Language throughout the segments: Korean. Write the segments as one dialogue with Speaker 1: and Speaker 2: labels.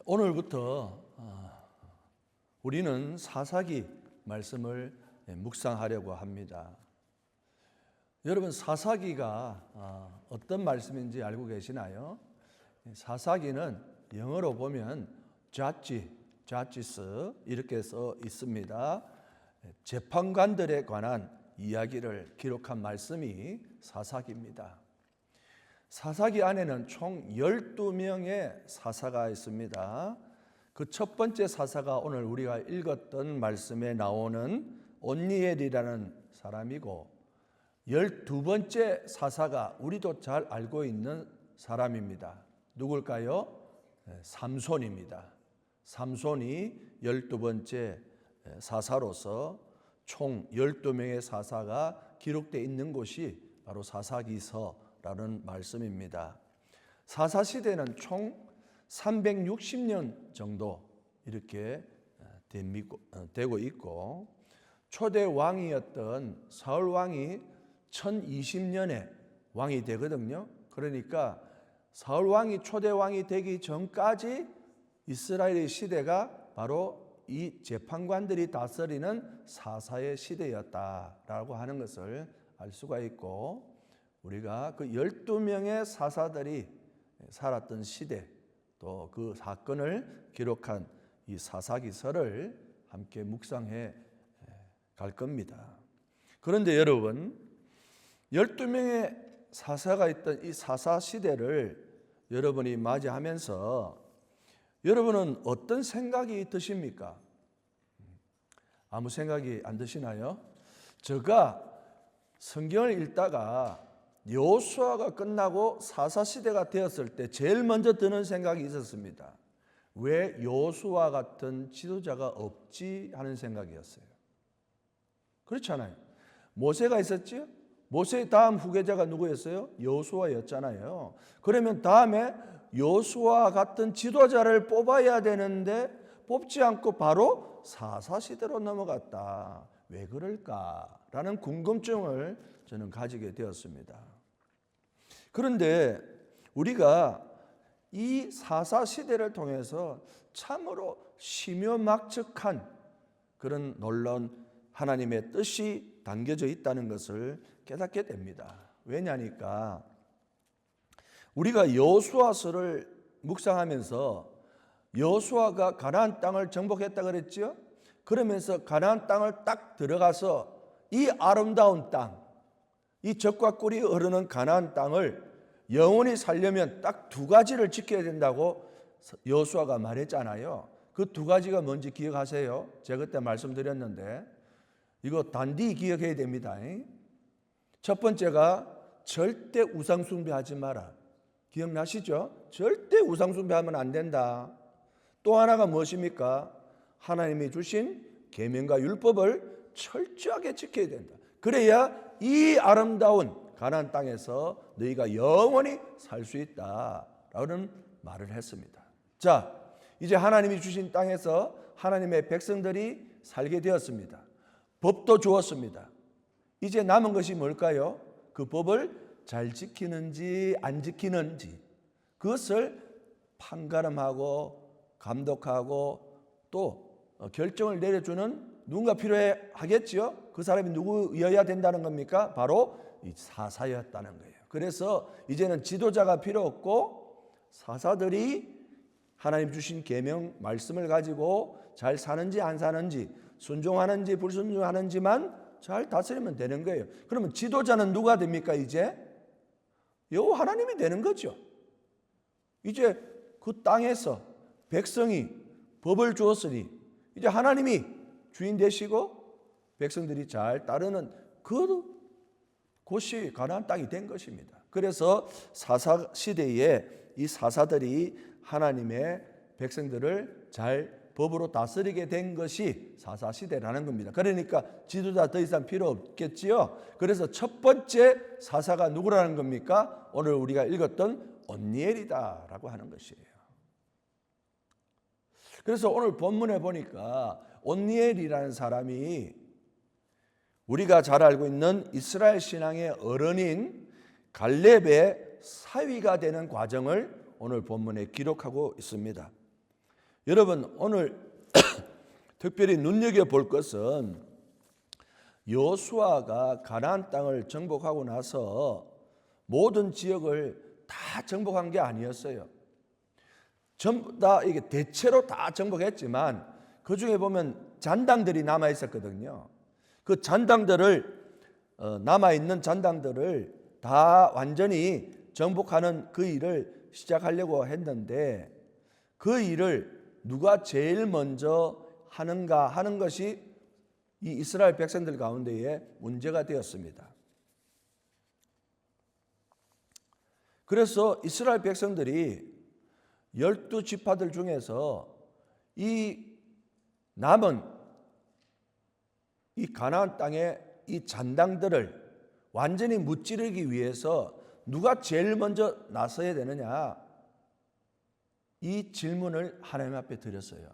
Speaker 1: 오늘부터 우리는 사사기 말씀을 묵상하려고 합니다. 여러분, 사사기가 어떤 말씀인지 알고 계시나요? 사사기는 영어로 보면 judges 이렇게 써 있습니다. 재판관들에 관한 이야기를 기록한 말씀이 사사기입니다. 사사기 안에는 총 12명의 사사가 있습니다. 그 첫 번째 사사가 오늘 우리가 읽었던 말씀에 나오는 온니엘이라는 사람이고, 12번째 사사가 우리도 잘 알고 있는 사람입니다. 누굴까요? 삼손입니다. 삼손이 12번째 사사로서 총 12명의 사사가 기록되어 있는 곳이 바로 사사기서라는 말씀입니다. 사사시대는 총 360년 정도 이렇게 되고 있고, 초대 왕이었던 사울 왕이 1020년에 왕이 되거든요. 그러니까 사울 왕이 초대 왕이 되기 전까지 이스라엘의 시대가 바로 이 재판관들이 다스리는 사사의 시대였다라고 하는 것을 알 수가 있고, 우리가 그 12명의 사사들이 살았던 시대, 또 그 사건을 기록한 이 사사기서를 함께 묵상해 갈 겁니다. 그런데 여러분, 12명의 사사가 있던 이 사사 시대를 여러분이 맞이하면서 여러분은 어떤 생각이 드십니까? 아무 생각이 안 드시나요? 제가 성경을 읽다가 여호수아가 끝나고 사사시대가 되었을 때 제일 먼저 드는 생각이 있었습니다. 왜 여호수아 같은 지도자가 없지 하는 생각이었어요. 그렇잖아요. 모세가 있었죠? 모세의 다음 후계자가 누구였어요? 여호수아였잖아요. 그러면 다음에 여호수아 같은 지도자를 뽑아야 되는데 뽑지 않고 바로 사사시대로 넘어갔다. 왜 그럴까라는 궁금증을 저는 가지게 되었습니다. 그런데 우리가 이 사사시대를 통해서 참으로 심요막측한 그런 놀라운 하나님의 뜻이 담겨져 있다는 것을 깨닫게 됩니다. 왜냐니까 우리가 여호수아서를 묵상하면서 여호수아가 가나안 땅을 정복했다 그랬죠? 그러면서 가나안 땅을 딱 들어가서 이 아름다운 땅, 이 젖과 꿀이 흐르는 가나안 땅을 영원히 살려면 딱 두 가지를 지켜야 된다고 여호수아가 말했잖아요. 그 두 가지가 뭔지 기억하세요? 제가 그때 말씀드렸는데 이거 단디 기억해야 됩니다. 첫 번째가 절대 우상숭배하지 마라. 기억나시죠? 절대 우상숭배하면 안 된다. 또 하나가 무엇입니까? 하나님이 주신 계명과 율법을 철저하게 지켜야 된다. 그래야 이 아름다운 가나안 땅에서 너희가 영원히 살 수 있다라는 말을 했습니다. 자, 이제 하나님이 주신 땅에서 하나님의 백성들이 살게 되었습니다. 법도 주었습니다. 이제 남은 것이 뭘까요? 그 법을 잘 지키는지 안 지키는지 그것을 판가름하고 감독하고 또 결정을 내려주는 누군가 필요하겠지요? 그 사람이 누구여야 된다는 겁니까? 바로 이 사사였다는 거예요. 그래서 이제는 지도자가 필요 없고 사사들이 하나님 주신 계명 말씀을 가지고 잘 사는지 안 사는지 순종하는지 불순종하는지만 잘 다스리면 되는 거예요. 그러면 지도자는 누가 됩니까? 이제 여호와 하나님이 되는 거죠. 이제 그 땅에서 백성이 법을 주었으니 이제 하나님이 주인 되시고 백성들이 잘 따르는 그 곳이 가나안 땅이 된 것입니다. 그래서 사사 시대에 이 사사들이 하나님의 백성들을 잘 법으로 다스리게 된 것이 사사 시대라는 겁니다. 그러니까 지도자 더 이상 필요 없겠지요. 그래서 첫 번째 사사가 누구라는 겁니까? 오늘 우리가 읽었던 온니엘이다라고 하는 것이에요. 그래서 오늘 본문에 보니까 온니엘이라는 사람이 우리가 잘 알고 있는 이스라엘 신앙의 어른인 갈렙의 사위가 되는 과정을 오늘 본문에 기록하고 있습니다. 여러분 오늘 특별히 눈여겨볼 것은 여호수아가 가나안 땅을 정복하고 나서 모든 지역을 다 정복한 게 아니었어요. 전부 다 이게 대체로 다 정복했지만 그 중에 보면 잔당들이 남아 있었거든요. 그 잔당들을 남아 있는 잔당들을 다 완전히 정복하는 그 일을 시작하려고 했는데 그 일을 누가 제일 먼저 하는가 하는 것이 이 이스라엘 백성들 가운데에 문제가 되었습니다. 그래서 이스라엘 백성들이 12지파들 중에서 이 남은 이 가나안 땅의 이 잔당들을 완전히 무찌르기 위해서 누가 제일 먼저 나서야 되느냐, 이 질문을 하나님 앞에 드렸어요.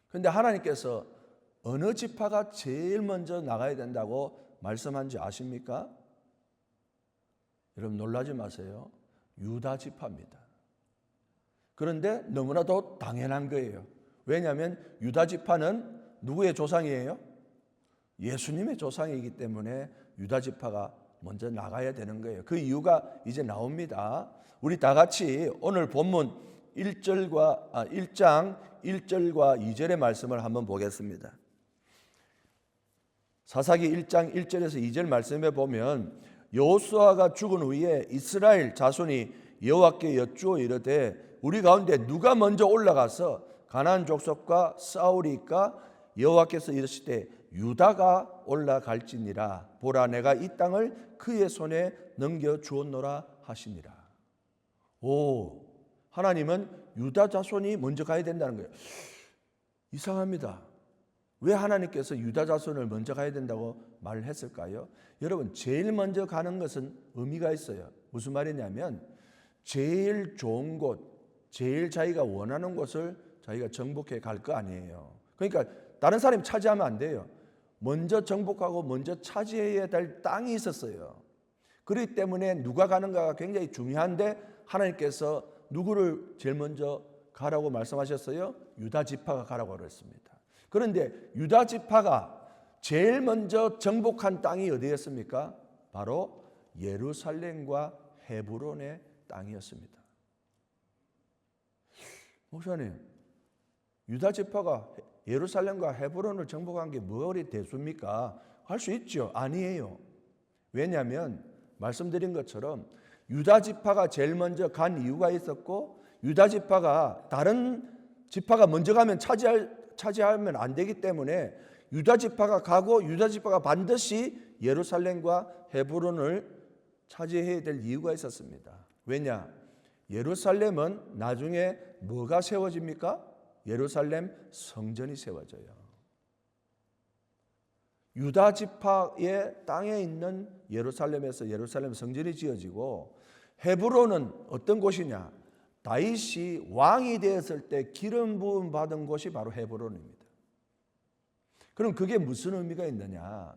Speaker 1: 그런데 하나님께서 어느 지파가 제일 먼저 나가야 된다고 말씀한지 아십니까? 여러분 놀라지 마세요. 유다 지파입니다. 그런데 너무나도 당연한 거예요. 왜냐하면 유다 지파는 누구의 조상이에요? 예수님의 조상이기 때문에 유다 지파가 먼저 나가야 되는 거예요. 그 이유가 이제 나옵니다. 우리 다 같이 오늘 본문 1장 1절과 2절의 말씀을 한번 보겠습니다. 사사기 1장 1절에서 2절 말씀에 보면 여호수아가 죽은 후에 이스라엘 자손이 여호와께 여쭈어 이르되 우리 가운데 누가 먼저 올라가서 가나안 족속과 싸우리까? 여호와께서 이르시되 유다가 올라갈지니라. 보라, 내가 이 땅을 그의 손에 넘겨 주었노라 하시니라. 오, 하나님은 유다 자손이 먼저 가야 된다는 거예요. 이상합니다. 왜 하나님께서 유다 자손을 먼저 가야 된다고 말을 했을까요? 여러분, 제일 먼저 가는 것은 의미가 있어요. 무슨 말이냐면 제일 좋은 곳, 제일 자기가 원하는 곳을 자기가 정복해 갈 거 아니에요. 그러니까 다른 사람이 차지하면 안 돼요. 먼저 정복하고 먼저 차지해야 될 땅이 있었어요. 그렇기 때문에 누가 가는가가 굉장히 중요한데 하나님께서 누구를 제일 먼저 가라고 말씀하셨어요? 유다 지파가 가라고 그랬습니다. 그런데 유다 지파가 제일 먼저 정복한 땅이 어디였습니까? 바로 예루살렘과 헤브론의 땅이었습니다. 목사님, 유다 지파가 예루살렘과 헤브론을 정복한 게 뭐가 그리 대수입니까? 할 수 있죠. 아니에요. 왜냐하면 말씀드린 것처럼 유다 지파가 제일 먼저 간 이유가 있었고 유다 지파가 다른 지파가 먼저 가면 차지하면 안 되기 때문에 유다 지파가 가고 유다 지파가 반드시 예루살렘과 헤브론을 차지해야 될 이유가 있었습니다. 왜냐? 예루살렘은 나중에 뭐가 세워집니까? 예루살렘 성전이 세워져요. 유다 지파의 땅에 있는 예루살렘에서 예루살렘 성전이 지어지고 헤브론은 어떤 곳이냐? 다윗이 왕이 되었을 때 기름 부음 받은 곳이 바로 헤브론입니다. 그럼 그게 무슨 의미가 있느냐?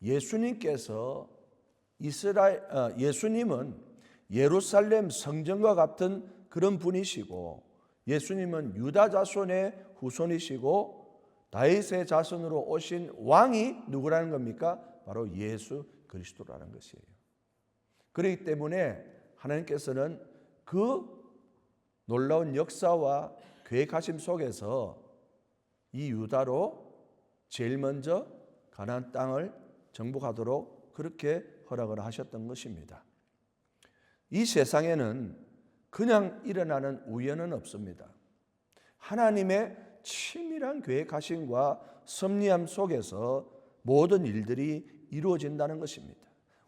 Speaker 1: 예수님께서 예수님은 예루살렘 성전과 같은 그런 분이시고 예수님은 유다 자손의 후손이시고 다윗의 자손으로 오신 왕이 누구라는 겁니까? 바로 예수 그리스도라는 것이에요. 그렇기 때문에 하나님께서는 그 놀라운 역사와 계획하심 속에서 이 유다로 제일 먼저 가나안 땅을 정복하도록 그렇게 허락을 하셨던 것입니다. 이 세상에는 그냥 일어나는 우연은 없습니다. 하나님의 치밀한 계획하심과 섭리함 속에서 모든 일들이 이루어진다는 것입니다.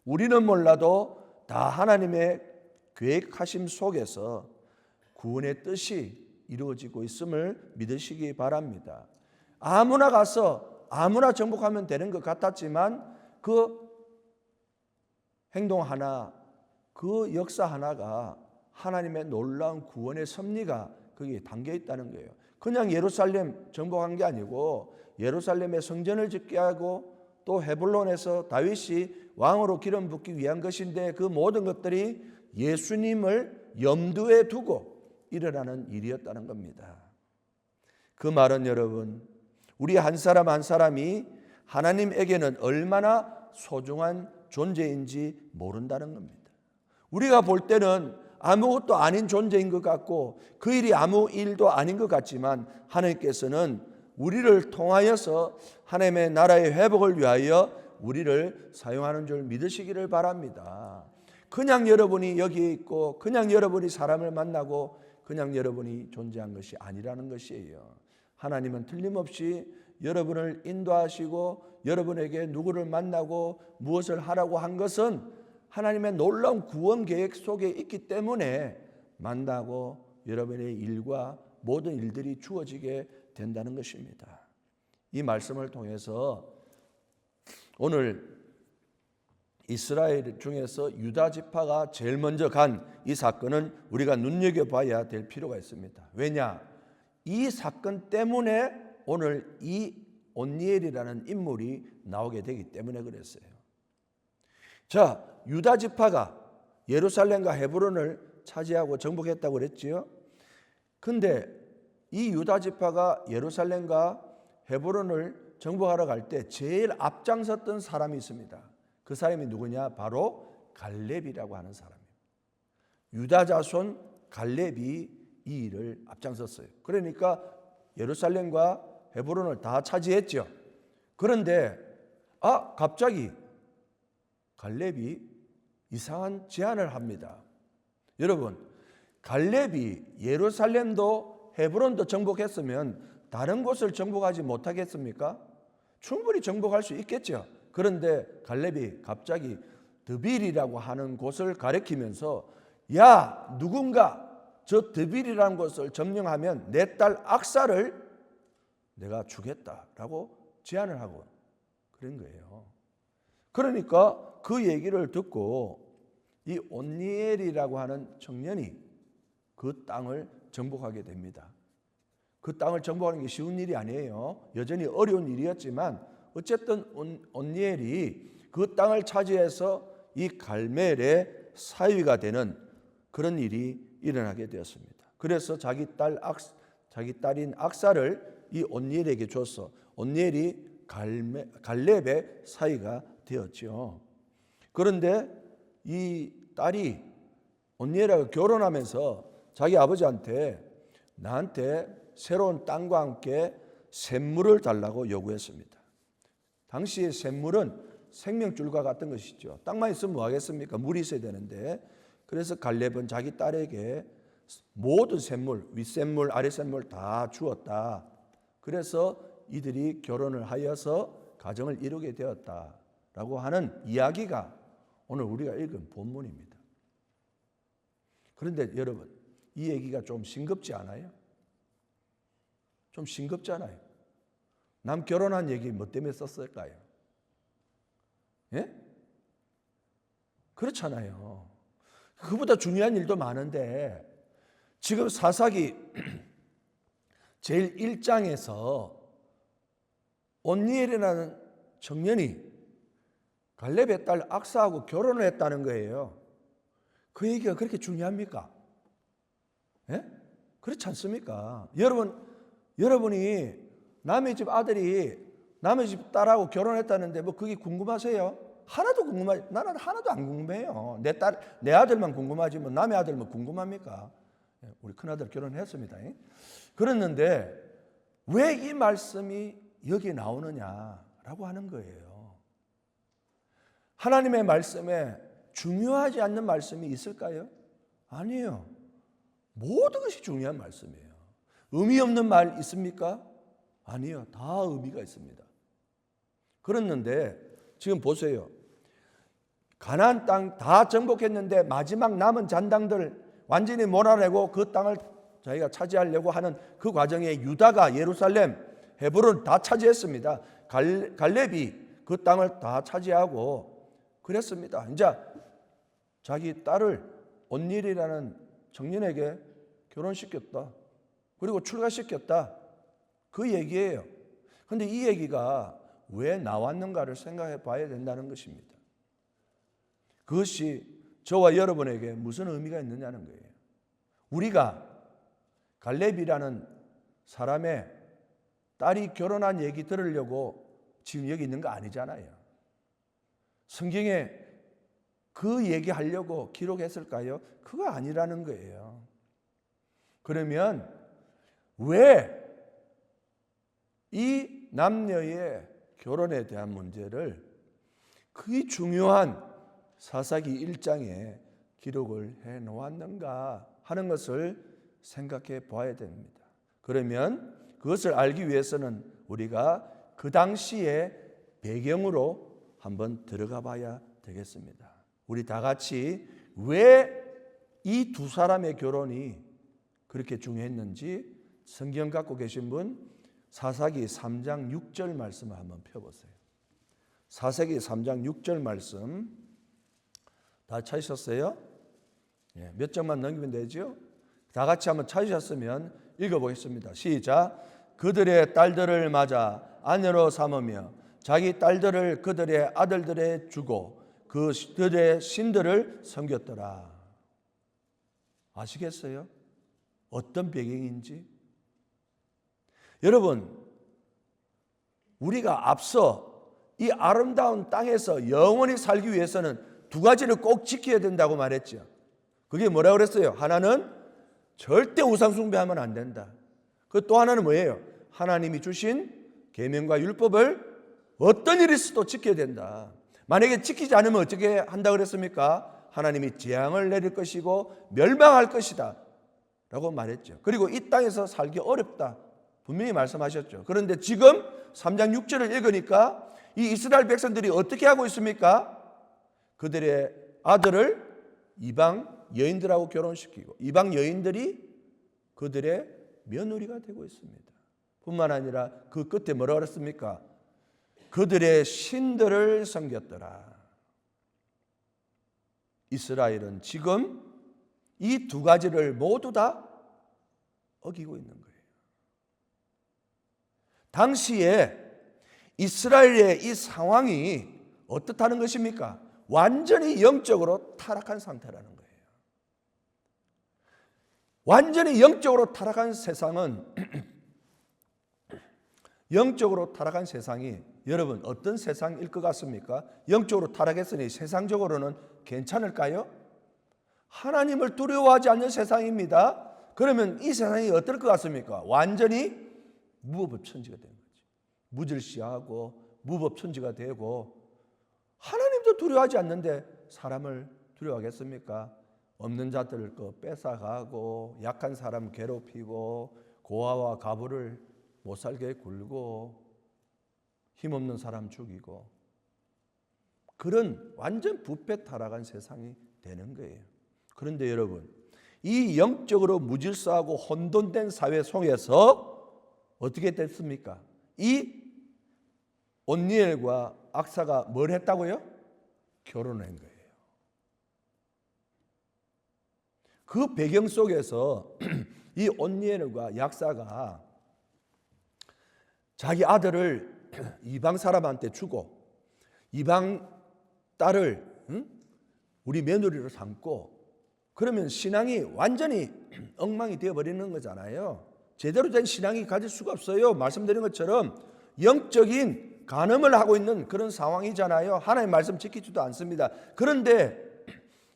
Speaker 1: 우리는 몰라도 다 하나님의 계획하심 속에서 구원의 뜻이 이루어지고 있음을 믿으시기 바랍니다. 아무나 가서 아무나 정복하면 되는 것 같았지만 그 행동 하나, 그 역사 하나가 하나님의 놀라운 구원의 섭리가 거기에 담겨 있다는 거예요. 그냥 예루살렘 정복한 게 아니고 예루살렘에 성전을 짓게 하고 또 헤블론에서 다윗이 왕으로 기름 붓기 위한 것인데 그 모든 것들이 예수님을 염두에 두고 일어나는 일이었다는 겁니다. 그 말은 여러분, 우리 한 사람 한 사람이 하나님에게는 얼마나 소중한 존재인지 모른다는 겁니다. 우리가 볼 때는 아무것도 아닌 존재인 것 같고 그 일이 아무 일도 아닌 것 같지만 하나님께서는 우리를 통하여서 하나님의 나라의 회복을 위하여 우리를 사용하는 줄 믿으시기를 바랍니다. 그냥 여러분이 여기에 있고 그냥 여러분이 사람을 만나고 그냥 여러분이 존재한 것이 아니라는 것이에요. 하나님은 틀림없이 여러분을 인도하시고 여러분에게 누구를 만나고 무엇을 하라고 한 것은 하나님의 놀라운 구원 계획 속에 있기 때문에 만나고 여러분의 일과 모든 일들이 주어지게 된다는 것입니다. 이 말씀을 통해서 오늘 이스라엘 중에서 유다 지파가 제일 먼저 간 이 사건은 우리가 눈여겨봐야 될 필요가 있습니다. 왜냐? 이 사건 때문에 오늘 이 온니엘이라는 인물이 나오게 되기 때문에 그랬어요. 자, 유다 지파가 예루살렘과 헤브론을 차지하고 정복했다고 그랬지요. 근데 이 유다 지파가 예루살렘과 헤브론을 정복하러 갈 때 제일 앞장섰던 사람이 있습니다. 그 사람이 누구냐? 바로 갈렙이라고 하는 사람이에요. 유다 자손 갈렙이 이 일을 앞장섰어요. 그러니까 예루살렘과 헤브론을 다 차지했죠. 그런데 갑자기 갈렙이 이상한 제안을 합니다. 여러분, 갈렙이 예루살렘도 헤브론도 정복했으면 다른 곳을 정복하지 못하겠습니까? 충분히 정복할 수 있겠죠. 그런데 갈렙이 갑자기 드빌이라고 하는 곳을 가리키면서 야, 누군가 저 드빌이라는 곳을 점령하면 내 딸 악사를 내가 주겠다라고 제안을 하고 그런 거예요. 그러니까 그 얘기를 듣고 이 온니엘이라고 하는 청년이 그 땅을 정복하게 됩니다. 그 땅을 정복하는 게 쉬운 일이 아니에요. 여전히 어려운 일이었지만 어쨌든 온니엘이 그 땅을 차지해서 이 갈멜의 사위가 되는 그런 일이 일어나게 되었습니다. 그래서 자기 딸인 악사를 이 온니엘에게 줬어. 온니엘이 갈렙의 사위가 되었죠. 그런데 이 딸이 온니엘하고 결혼하면서 자기 아버지한테 나한테 새로운 땅과 함께 샘물을 달라고 요구했습니다. 당시의 샘물은 생명줄과 같은 것이죠. 땅만 있으면 뭐 하겠습니까? 물이 있어야 되는데. 그래서 갈렙은 자기 딸에게 모든 샘물, 윗샘물, 아랫샘물 다 주었다. 그래서 이들이 결혼을 하여서 가정을 이루게 되었다라고 하는 이야기가 오늘 우리가 읽은 본문입니다. 그런데 여러분, 이 얘기가 좀 싱겁지 않아요? 좀 싱겁잖아요. 남 결혼한 얘기 뭐 때문에 썼을까요? 예? 그렇잖아요. 그보다 중요한 일도 많은데 지금 사사기 제일 1장에서 온니엘이라는 청년이 갈렙의 딸 악사하고 결혼을 했다는 거예요. 그 얘기가 그렇게 중요합니까? 예? 그렇지 않습니까? 여러분이 남의 집 아들이 남의 집 딸하고 결혼했다는데 뭐 그게 궁금하세요? 나는 하나도 안 궁금해요. 내 아들만 궁금하지 뭐 남의 아들만 궁금합니까? 우리 큰아들 결혼했습니다. 그랬는데 왜 이 말씀이 여기에 나오느냐라고 하는 거예요. 하나님의 말씀에 중요하지 않는 말씀이 있을까요? 아니에요. 모든 것이 중요한 말씀이에요. 의미 없는 말 있습니까? 아니요. 다 의미가 있습니다. 그랬는데 지금 보세요. 가나안 땅 다 정복했는데 마지막 남은 잔당들 완전히 몰아내고 그 땅을 자기가 차지하려고 하는 그 과정에 유다가 예루살렘, 헤브론 다 차지했습니다. 갈렙이 그 땅을 다 차지하고 그랬습니다. 이제 자기 딸을 온니엘이라는 청년에게 결혼시켰다. 그리고 출가시켰다. 그 얘기예요. 그런데 이 얘기가 왜 나왔는가를 생각해 봐야 된다는 것입니다. 그것이 저와 여러분에게 무슨 의미가 있느냐는 거예요. 우리가 갈렙이라는 사람의 딸이 결혼한 얘기 들으려고 지금 여기 있는 거 아니잖아요. 성경에 그 얘기하려고 기록했을까요? 그거 아니라는 거예요. 그러면 왜 이 남녀의 결혼에 대한 문제를 그 중요한 사사기 1장에 기록을 해 놓았는가 하는 것을 생각해 봐야 됩니다. 그러면 그것을 알기 위해서는 우리가 그 당시의 배경으로 한번 들어가 봐야 되겠습니다. 우리 다 같이 왜 이 두 사람의 결혼이 그렇게 중요했는지 성경 갖고 계신 분 사사기 3장 6절 말씀을 한번 펴보세요. 사사기 3장 6절 말씀 다 찾으셨어요? 몇 장만 넘기면 되죠? 다 같이 한번 찾으셨으면 읽어보겠습니다. 시작. 그들의 딸들을 맞아 아내로 삼으며 자기 딸들을 그들의 아들들에 주고 그들의 신들을 섬겼더라. 아시겠어요? 어떤 배경인지? 여러분, 우리가 앞서 이 아름다운 땅에서 영원히 살기 위해서는 두 가지를 꼭 지켜야 된다고 말했죠. 그게 뭐라고 그랬어요? 하나는 절대 우상 숭배하면 안 된다. 그 또 하나는 뭐예요? 하나님이 주신 계명과 율법을 어떤 일이 있어도 지켜야 된다. 만약에 지키지 않으면 어떻게 한다 그랬습니까? 하나님이 재앙을 내릴 것이고 멸망할 것이다 라고 말했죠. 그리고 이 땅에서 살기 어렵다 분명히 말씀하셨죠. 그런데 지금 3장 6절을 읽으니까 이 이스라엘 백성들이 어떻게 하고 있습니까? 그들의 아들을 이방 여인들하고 결혼시키고 이방 여인들이 그들의 며느리가 되고 있습니다. 뿐만 아니라 그 끝에 뭐라고 그랬습니까? 그들의 신들을 섬겼더라. 이스라엘은 지금 이 두 가지를 모두 다 어기고 있는 거예요. 당시에 이스라엘의 이 상황이 어떻다는 것입니까? 완전히 영적으로 타락한 상태라는 거예요. 완전히 영적으로 타락한 세상은 영적으로 타락한 세상이 여러분 어떤 세상일 것 같습니까? 영적으로 타락했으니 세상적으로는 괜찮을까요? 하나님을 두려워하지 않는 세상입니다. 그러면 이 세상이 어떨 것 같습니까? 완전히 무법천지가 되는 거죠. 무질시하고 무법천지가 되고 하나님도 두려워하지 않는데 사람을 두려워하겠습니까? 없는 자들을 뺏어가고 약한 사람 괴롭히고 고아와 가부를 못살게 굴고 힘없는 사람 죽이고 그런 완전 부패 타락한 세상이 되는 거예요. 그런데 여러분 이 영적으로 무질서하고 혼돈된 사회 속에서 어떻게 됐습니까? 이 온니엘과 악사가 뭘 했다고요? 결혼을 한 거예요. 그 배경 속에서 이 온니엘과 약사가 자기 아들을 이방 사람한테 주고 이방 딸을 우리 며느리로 삼고 그러면 신앙이 완전히 엉망이 되어버리는 거잖아요. 제대로 된 신앙이 가질 수가 없어요. 말씀드린 것처럼 영적인 간음을 하고 있는 그런 상황이잖아요. 하나님 말씀 지키지도 않습니다. 그런데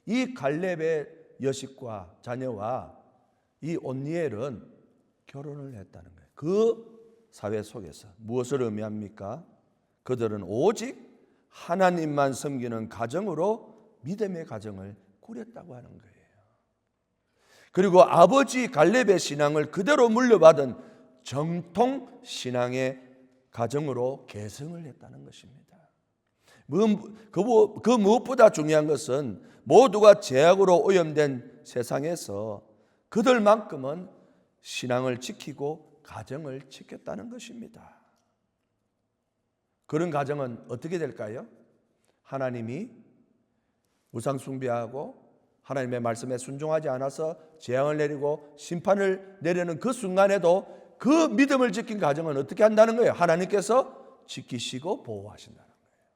Speaker 1: 이 갈렙의 여식과 자녀와 이 온니엘은 결혼을 했다는 거예요. 그 사회 속에서 무엇을 의미합니까? 그들은 오직 하나님만 섬기는 가정으로 믿음의 가정을 꾸렸다고 하는 거예요. 그리고 아버지 갈렙의 신앙을 그대로 물려받은 정통 신앙의 가정으로 계승을 했다는 것입니다. 그 무엇보다 중요한 것은 모두가 죄악으로 오염된 세상에서 그들만큼은 신앙을 지키고 가정을 지켰다는 것입니다. 그런 가정은 어떻게 될까요? 하나님이 우상 숭배하고 하나님의 말씀에 순종하지 않아서 재앙을 내리고 심판을 내리는 그 순간에도 그 믿음을 지킨 가정은 어떻게 한다는 거예요? 하나님께서 지키시고 보호하신다는 거예요.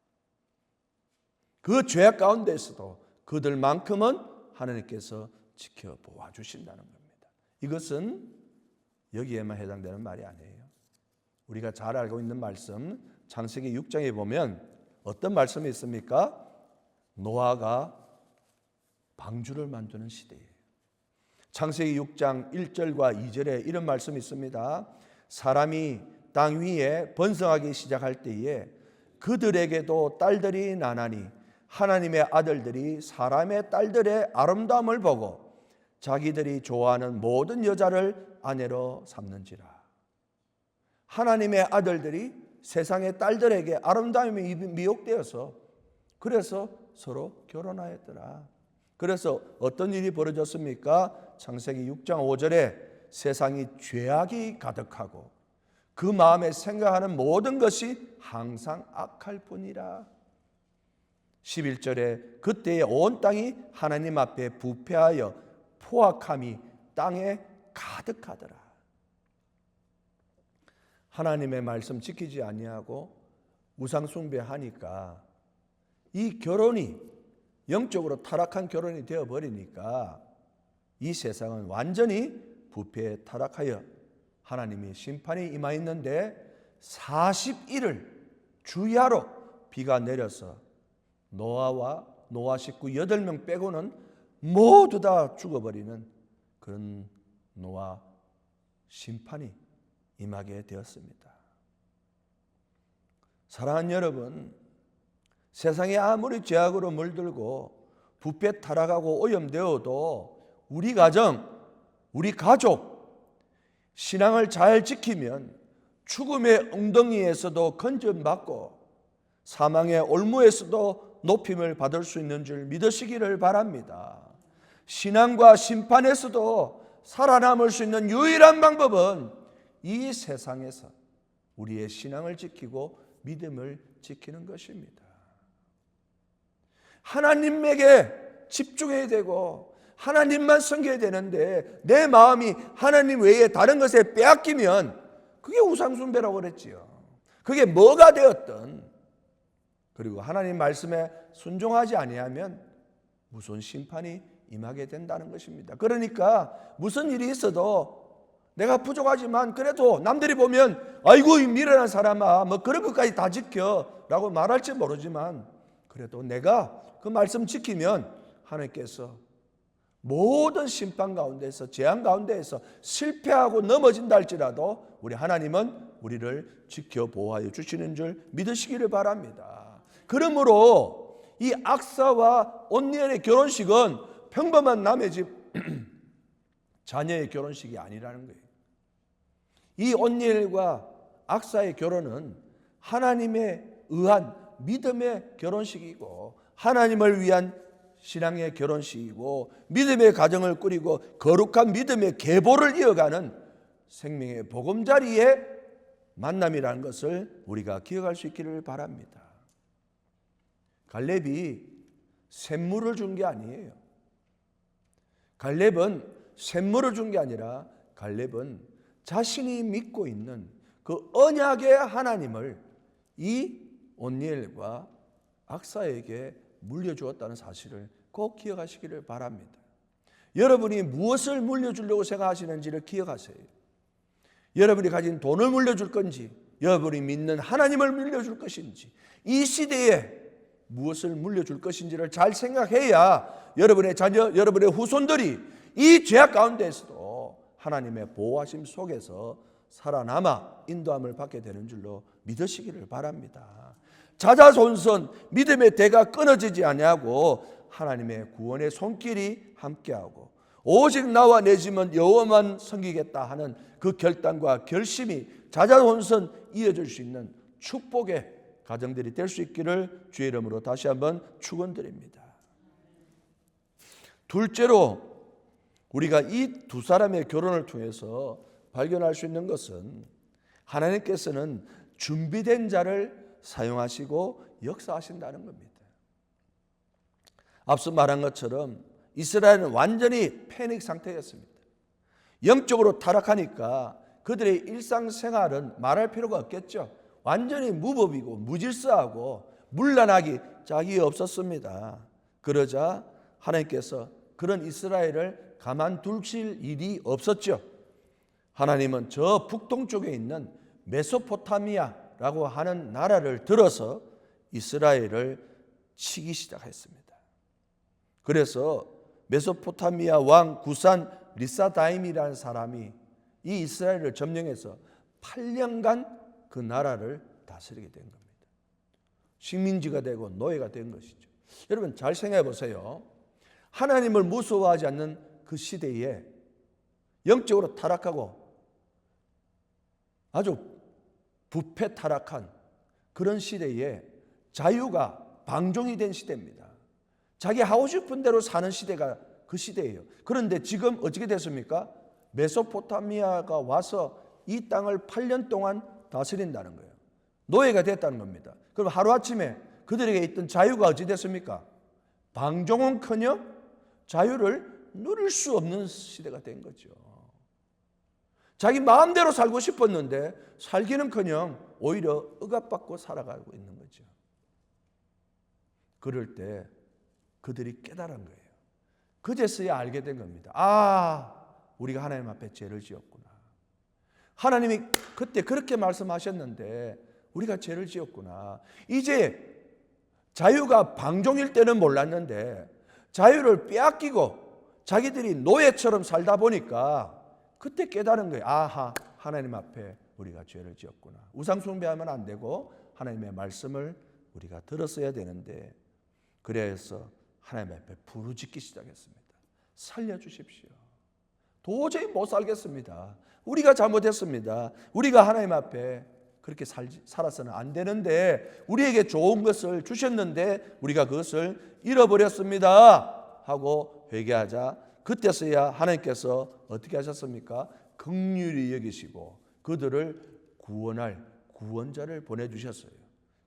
Speaker 1: 그 죄악 가운데서도 그들만큼은 하나님께서 지켜 보호주신다는 겁니다. 이것은 여기에만 해당되는 말이 아니에요. 우리가 잘 알고 있는 말씀 창세기 6장에 보면 어떤 말씀이 있습니까? 노아가 방주를 만드는 시대예요. 창세기 6장 1절과 2절에 이런 말씀이 있습니다. 사람이 땅 위에 번성하기 시작할 때에 그들에게도 딸들이 나나니 하나님의 아들들이 사람의 딸들의 아름다움을 보고 자기들이 좋아하는 모든 여자를 아내로 삼는지라. 하나님의 아들들이 세상의 딸들에게 아름다움이 미혹되어서 그래서 서로 결혼하였더라. 그래서 어떤 일이 벌어졌습니까? 창세기 6장 5절에 세상이 죄악이 가득하고 그 마음에 생각하는 모든 것이 항상 악할 뿐이라. 11절에 그때에 온 땅이 하나님 앞에 부패하여 포악함이 땅에 가득하더라. 하나님의 말씀 지키지 아니하고 우상 숭배하니까 이 결혼이 영적으로 타락한 결혼이 되어버리니까 이 세상은 완전히 부패에 타락하여 하나님의 심판이 임하였는데 40일을 주야로 비가 내려서 노아와 노아 식구 8명 빼고는 모두 다 죽어버리는 그런 노아 심판이 임하게 되었습니다. 사랑하는 여러분, 세상에 아무리 죄악으로 물들고 부패 타락하고 오염되어도 우리 가정, 우리 가족 신앙을 잘 지키면 죽음의 엉덩이에서도 건져받고 사망의 올무에서도 높임을 받을 수 있는 줄 믿으시기를 바랍니다. 신앙과 심판에서도 살아남을 수 있는 유일한 방법은 이 세상에서 우리의 신앙을 지키고 믿음을 지키는 것입니다. 하나님에게 집중해야 되고 하나님만 섬겨야 되는데 내 마음이 하나님 외에 다른 것에 빼앗기면 그게 우상숭배라고 그랬지요. 그게 뭐가 되었든 그리고 하나님 말씀에 순종하지 아니하면 무서운 심판이 임하게 된다는 것입니다. 그러니까 무슨 일이 있어도 내가 부족하지만 그래도 남들이 보면 아이고 이 미련한 사람아 뭐 그런 것까지 다 지켜 라고 말할지 모르지만 그래도 내가 그 말씀 지키면 하나님께서 모든 심판 가운데서 재앙 가운데에서 실패하고 넘어진다 할지라도 우리 하나님은 우리를 지켜 보호하여 주시는 줄 믿으시기를 바랍니다. 그러므로 이 악사와 온니엘의 결혼식은 평범한 남의 집 자녀의 결혼식이 아니라는 거예요. 이 온니엘과 악사의 결혼은 하나님에 의한 믿음의 결혼식이고 하나님을 위한 신앙의 결혼식이고 믿음의 가정을 꾸리고 거룩한 믿음의 계보를 이어가는 생명의 보금자리의 만남이라는 것을 우리가 기억할 수 있기를 바랍니다. 갈렙이 샘물을 준 게 아니에요. 갈렙은 샘물을 준 게 아니라 갈렙은 자신이 믿고 있는 그 언약의 하나님을 이 온니엘과 악사에게 물려주었다는 사실을 꼭 기억하시기를 바랍니다. 여러분이 무엇을 물려주려고 생각하시는지를 기억하세요. 여러분이 가진 돈을 물려줄 건지 여러분이 믿는 하나님을 물려줄 것인지 이 시대에 무엇을 물려줄 것인지를 잘 생각해야 여러분의 자녀, 여러분의 후손들이 이 죄악 가운데에서도 하나님의 보호하심 속에서 살아남아 인도함을 받게 되는 줄로 믿으시기를 바랍니다. 자자손손 믿음의 대가 끊어지지 아니하고 하나님의 구원의 손길이 함께하고 오직 나와 내 집은 여호와만 섬기겠다 하는 그 결단과 결심이 자자손손 이어질 수 있는 축복의 가정들이 될 수 있기를 주의 이름으로 다시 한번 축원드립니다. 둘째로 우리가 이 두 사람의 결혼을 통해서 발견할 수 있는 것은 하나님께서는 준비된 자를 사용하시고 역사하신다는 겁니다. 앞서 말한 것처럼 이스라엘은 완전히 패닉 상태였습니다. 영적으로 타락하니까 그들의 일상생활은 말할 필요가 없겠죠. 완전히 무법이고 무질서하고 문란하기 짝이 없었습니다. 그러자 하나님께서 그런 이스라엘을 가만두실 일이 없었죠. 하나님은 저 북동쪽에 있는 메소포타미아라고 하는 나라를 들어서 이스라엘을 치기 시작했습니다. 그래서 메소포타미아 왕 구산 리사다임이라는 사람이 이 이스라엘을 점령해서 8년간 그 나라를 다스리게 된 겁니다. 식민지가 되고 노예가 된 것이죠. 여러분 잘 생각해 보세요. 하나님을 무서워하지 않는 그 시대에 영적으로 타락하고 아주 부패 타락한 그런 시대에 자유가 방종이 된 시대입니다. 자기 하고 싶은 대로 사는 시대가 그 시대예요. 그런데 지금 어떻게 됐습니까? 메소포타미아가 와서 이 땅을 8년 동안 다스린다는 거예요. 노예가 됐다는 겁니다. 그럼 하루아침에 그들에게 있던 자유가 어찌 됐습니까? 방종은커녕 자유를 누릴 수 없는 시대가 된 거죠. 자기 마음대로 살고 싶었는데 살기는커녕 오히려 억압받고 살아가고 있는 거죠. 그럴 때 그들이 깨달은 거예요. 그제서야 알게 된 겁니다. 아, 우리가 하나님 앞에 죄를 지었구나. 하나님이 그때 그렇게 말씀하셨는데 우리가 죄를 지었구나. 이제 자유가 방종일 때는 몰랐는데 자유를 빼앗기고 자기들이 노예처럼 살다 보니까 그때 깨달은 거예요. 아하, 하나님 앞에 우리가 죄를 지었구나. 우상 숭배하면 안 되고 하나님의 말씀을 우리가 들었어야 되는데, 그래서 하나님 앞에 부르짖기 시작했습니다. 살려주십시오. 도저히 못 살겠습니다. 우리가 잘못했습니다. 우리가 하나님 앞에 그렇게 살아서는 안 되는데 우리에게 좋은 것을 주셨는데 우리가 그것을 잃어버렸습니다 하고 회개하자 그때서야 하나님께서 어떻게 하셨습니까? 긍휼히 여기시고 그들을 구원할 구원자를 보내주셨어요.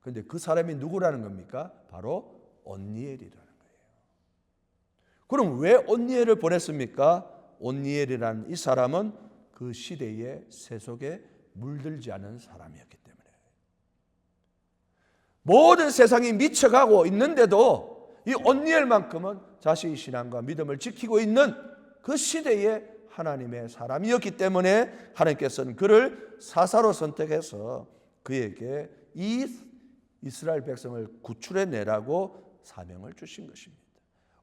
Speaker 1: 그런데 그 사람이 누구라는 겁니까? 바로 온니엘이라는 거예요. 그럼 왜 온니엘을 보냈습니까? 온니엘이라는 이 사람은 그 시대의 세속에 물들지 않은 사람이었기 때문에, 모든 세상이 미쳐가고 있는데도 이 온니엘만큼은 자신의 신앙과 믿음을 지키고 있는 그 시대에 하나님의 사람이었기 때문에 하나님께서는 그를 사사로 선택해서 그에게 이 이스라엘 백성을 구출해내라고 사명을 주신 것입니다.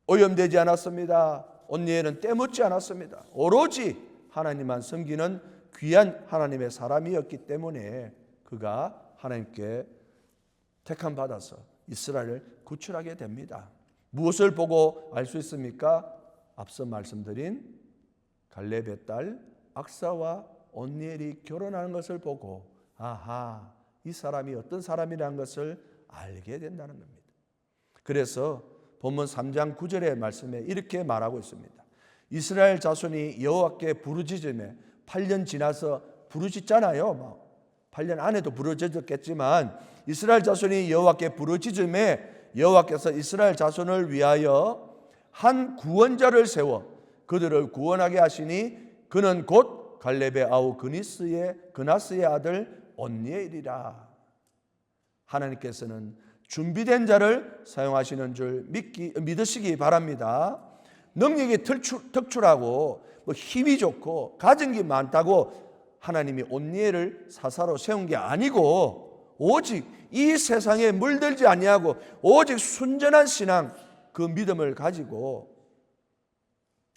Speaker 1: 오염되지 않았습니다. 온니엘은 때묻지 않았습니다. 오로지 하나님만 섬기는 귀한 하나님의 사람이었기 때문에 그가 하나님께 택함 받아서 이스라엘을 구출하게 됩니다. 무엇을 보고 알 수 있습니까? 앞서 말씀드린 갈렙의 딸 악사와 온니엘이 결혼하는 것을 보고 아하, 이 사람이 어떤 사람이라는 것을 알게 된다는 겁니다. 그래서 본문 3장 9절의 말씀에 이렇게 말하고 있습니다. 이스라엘 자손이 여호와께 부르짖음에 8년 지나서 부르짖잖아요. 8년 안에도 부르짖었겠지만 이스라엘 자손이 여호와께 부르짖음에 여호와께서 이스라엘 자손을 위하여 한 구원자를 세워 그들을 구원하게 하시니 그는 곧 갈렙의 아우 그나스의 아들 온니엘이라. 하나님께서는 준비된 자를 사용하시는 줄 믿으시기 바랍니다. 능력이 특출하고 힘이 좋고 가진 게 많다고 하나님이 온니엘을 사사로 세운 게 아니고 오직 이 세상에 물들지 아니하고 오직 순전한 신앙, 그 믿음을 가지고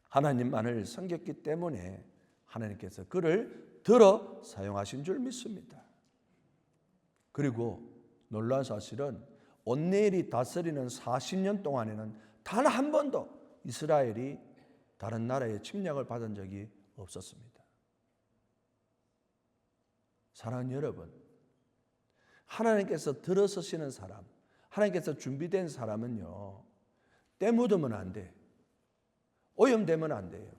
Speaker 1: 하나님만을 섬겼기 때문에 하나님께서 그를 들어 사용하신 줄 믿습니다. 그리고 놀라운 사실은 온니엘이 다스리는 40년 동안에는 단 한 번도 이스라엘이 다른 나라의 침략을 받은 적이 없었습니다. 사랑하는 여러분, 하나님께서 들어서시는 사람, 하나님께서 준비된 사람은요, 때 묻으면 안 돼. 오염되면 안 돼요.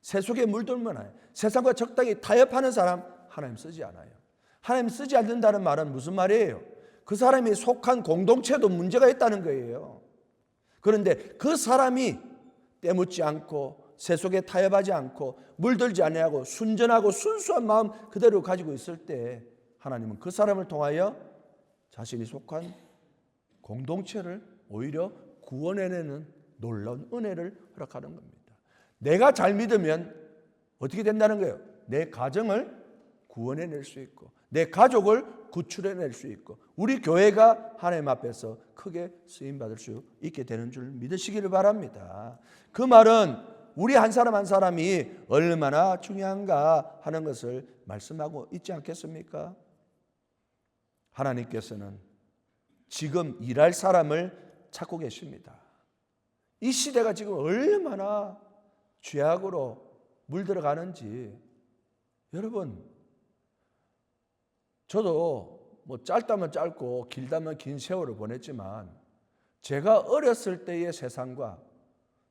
Speaker 1: 세속에 물들면 안 돼요. 세상과 적당히 타협하는 사람 하나님 쓰지 않아요. 하나님 쓰지 않는다는 말은 무슨 말이에요? 그 사람이 속한 공동체도 문제가 있다는 거예요. 그런데 그 사람이 때묻지 않고 세속에 타협하지 않고 물들지 아니하고 순전하고 순수한 마음 그대로 가지고 있을 때 하나님은 그 사람을 통하여 자신이 속한 공동체를 오히려 구원해내는 놀라운 은혜를 허락하는 겁니다. 내가 잘 믿으면 어떻게 된다는 거예요? 내 가정을 구원해낼 수 있고 내 가족을 구출해낼 수 있고 우리 교회가 하나님 앞에서 크게 쓰임받을 수 있게 되는 줄 믿으시기를 바랍니다. 그 말은 우리 한 사람 한 사람이 얼마나 중요한가 하는 것을 말씀하고 있지 않겠습니까? 하나님께서는 지금 일할 사람을 찾고 계십니다. 이 시대가 지금 얼마나 죄악으로 물들어가는지 여러분, 저도 뭐 짧다면 짧고 길다면 긴 세월을 보냈지만 제가 어렸을 때의 세상과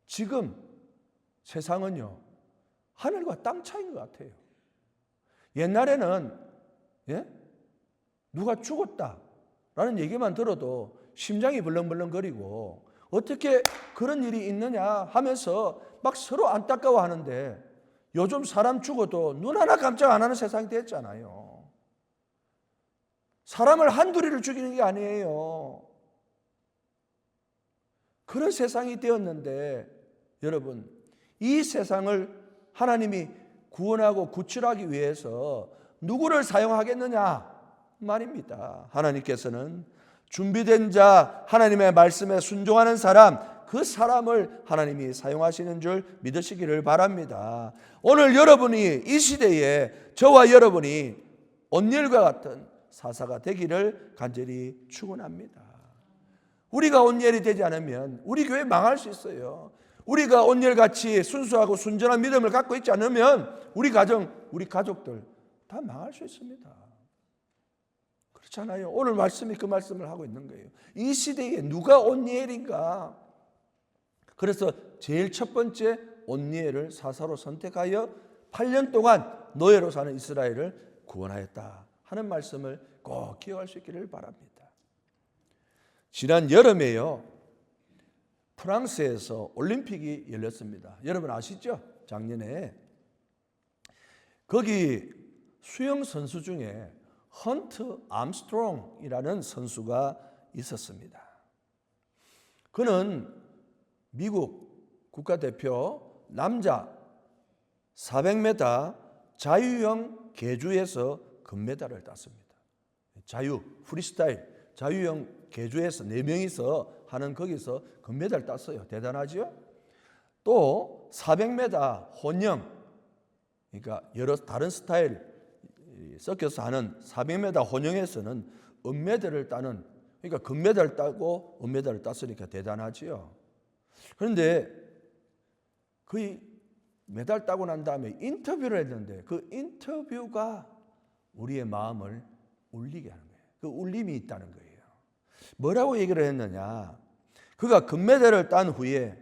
Speaker 1: 지금 세상은요 하늘과 땅 차이인 것 같아요. 옛날에는 누가 죽었다라는 얘기만 들어도 심장이 벌렁벌렁거리고 어떻게 그런 일이 있느냐 하면서 막 서로 안타까워하는데 요즘 사람 죽어도 눈 하나 깜짝 안 하는 세상이 됐잖아요. 사람을 한둘이를 죽이는 게 아니에요. 그런 세상이 되었는데 여러분, 이 세상을 하나님이 구원하고 구출하기 위해서 누구를 사용하겠느냐 말입니다. 하나님께서는 준비된 자, 하나님의 말씀에 순종하는 사람, 그 사람을 하나님이 사용하시는 줄 믿으시기를 바랍니다. 오늘 여러분이 이 시대에 저와 여러분이 온니엘과 같은 사사가 되기를 간절히 축원합니다. 우리가 온니엘이 되지 않으면 우리 교회 망할 수 있어요. 우리가 온니엘같이 순수하고 순전한 믿음을 갖고 있지 않으면 우리 가정, 우리 가족들 다 망할 수 있습니다. 그렇잖아요. 오늘 말씀이 그 말씀을 하고 있는 거예요. 이 시대에 누가 온니엘인가? 그래서 제일 첫 번째 온니엘을 사사로 선택하여 8년 동안 노예로 사는 이스라엘을 구원하였다 하는 말씀을 꼭 기억할 수 있기를 바랍니다. 지난 여름에요, 프랑스에서 올림픽이 열렸습니다. 여러분 아시죠? 작년에 거기 수영 선수 중에 헌트 암스트롱이라는 선수가 있었습니다. 그는 미국 국가대표 남자 400m 자유형 계주에서 금메달을 땄습니다. 자유, 프리스타일, 자유형 계주에서 4명이서 하는 거기서 금메달 땄어요. 대단하죠? 또 400m 혼영, 그러니까 여러 다른 스타일 섞여서 하는 400m 혼영에서는 은메달을 따는, 그러니까 금메달을 따고 은메달을 땄으니까 대단하지요. 그런데 그 메달 따고 난 다음에 인터뷰를 했는데 그 인터뷰가 우리의 마음을 울리게 하는 거예요. 그 울림이 있다는 거예요. 뭐라고 얘기를 했느냐? 그가 금메달을 딴 후에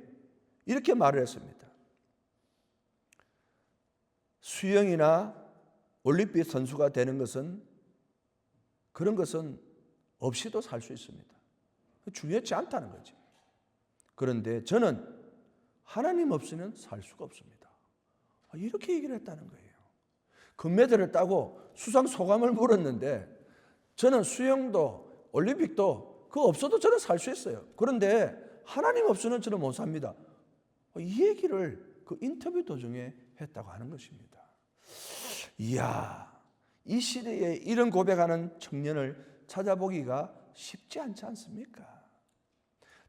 Speaker 1: 이렇게 말을 했습니다. 수영이나 올림픽 선수가 되는 것은, 그런 것은 없이도 살 수 있습니다. 중요하지 않다는 거죠. 그런데 저는 하나님 없이는 살 수가 없습니다. 이렇게 얘기를 했다는 거예요. 금메달을 따고 수상 소감을 물었는데 저는 수영도 올림픽도 그거 없어도 저는 살 수 있어요. 그런데 하나님 없이는 저는 못 삽니다. 이 얘기를 그 인터뷰 도중에 했다고 하는 것입니다. 이야, 이 시대에 이런 고백하는 청년을 찾아보기가 쉽지 않지 않습니까?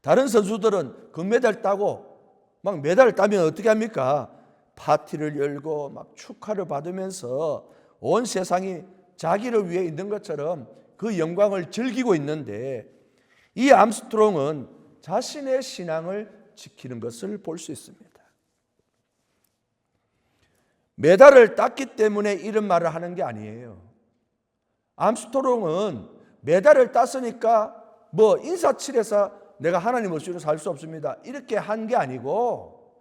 Speaker 1: 다른 선수들은 금메달 따고 막 메달을 따면 어떻게 합니까? 파티를 열고 막 축하를 받으면서 온 세상이 자기를 위해 있는 것처럼 그 영광을 즐기고 있는데, 이 암스트롱은 자신의 신앙을 지키는 것을 볼 수 있습니다. 메달을 땄기 때문에 이런 말을 하는 게 아니에요. 암스트롱은 메달을 땄으니까 뭐 인사치레서 내가 하나님 없이는 살 수 없습니다, 이렇게 한 게 아니고,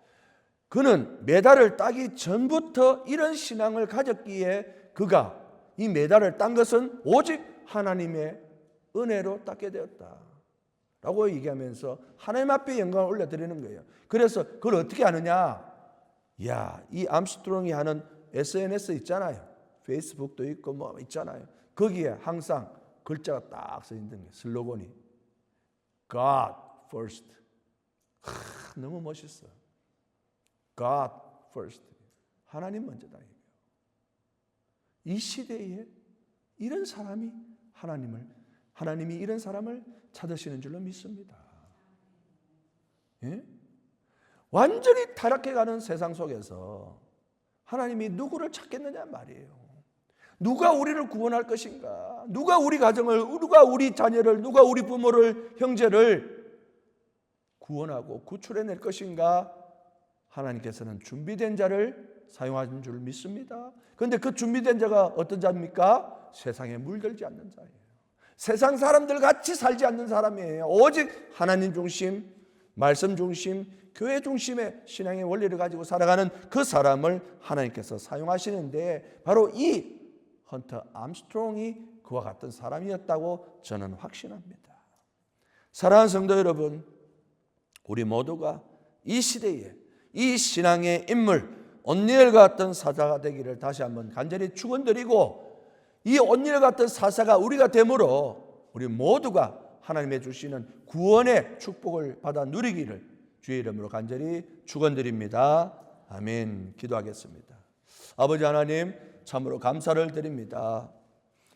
Speaker 1: 그는 메달을 따기 전부터 이런 신앙을 가졌기에 그가 이 메달을 딴 것은 오직 하나님의 은혜로 땄게 되었다 라고 얘기하면서 하나님 앞에 영광을 올려드리는 거예요. 그래서 그걸 어떻게 하느냐? 야, 이 암스트롱이 하는 SNS 있잖아요. 페이스북도 있고 뭐 있잖아요. 거기에 항상 글자가 딱 써 있는 게 슬로건이 God first. 너무 멋있어. God first. 하나님 먼저다. 이 시대에 이런 사람이 하나님이 이런 사람을 찾으시는 줄로 믿습니다. 예? 완전히 타락해가는 세상 속에서 하나님이 누구를 찾겠느냐 말이에요. 누가 우리를 구원할 것인가? 누가 우리 가정을, 누가 우리 자녀를, 누가 우리 부모를, 형제를 구원하고 구출해낼 것인가? 하나님께서는 준비된 자를 사용하는 줄 믿습니다. 그런데 그 준비된 자가 어떤 자입니까? 세상에 물들지 않는 자예요. 세상 사람들 같이 살지 않는 사람이에요. 오직 하나님 중심, 말씀 중심, 교회 중심의 신앙의 원리를 가지고 살아가는 그 사람을 하나님께서 사용하시는데 바로 이 헌터 암스트롱이 그와 같은 사람이었다고 저는 확신합니다. 사랑하는 성도 여러분, 우리 모두가 이 시대에 이 신앙의 인물 온니엘과 같은 사사가 되기를 다시 한번 간절히 축원드리고, 이 온니엘 같은 사사가 우리가 되므로 우리 모두가 하나님의 주시는 구원의 축복을 받아 누리기를 주의 이름으로 간절히 축원드립니다. 아멘. 기도하겠습니다. 아버지 하나님, 참으로 감사를 드립니다.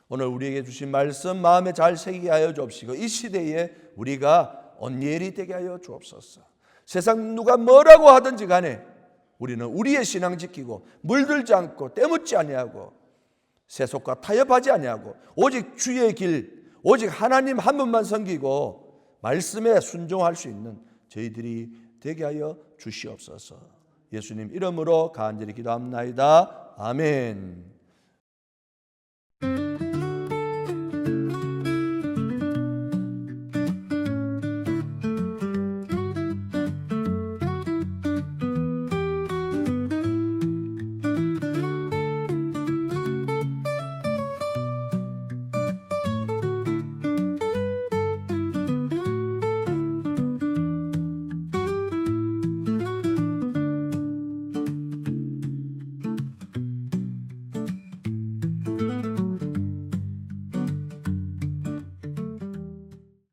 Speaker 1: 오늘 우리에게 주신 말씀 마음에 잘 새기게 하여 주옵시고, 이 시대에 우리가 온니엘이 되게 하여 주옵소서. 세상 누가 뭐라고 하든지 간에 우리는 우리의 신앙 지키고 물들지 않고 때묻지 아니하고 세속과 타협하지 아니하고 오직 주의 길, 오직 하나님 한 분만 섬기고 말씀에 순종할 수 있는 저희들이 되게 하여 주시옵소서. 예수님 이름으로 간절히 기도합나이다. 아멘.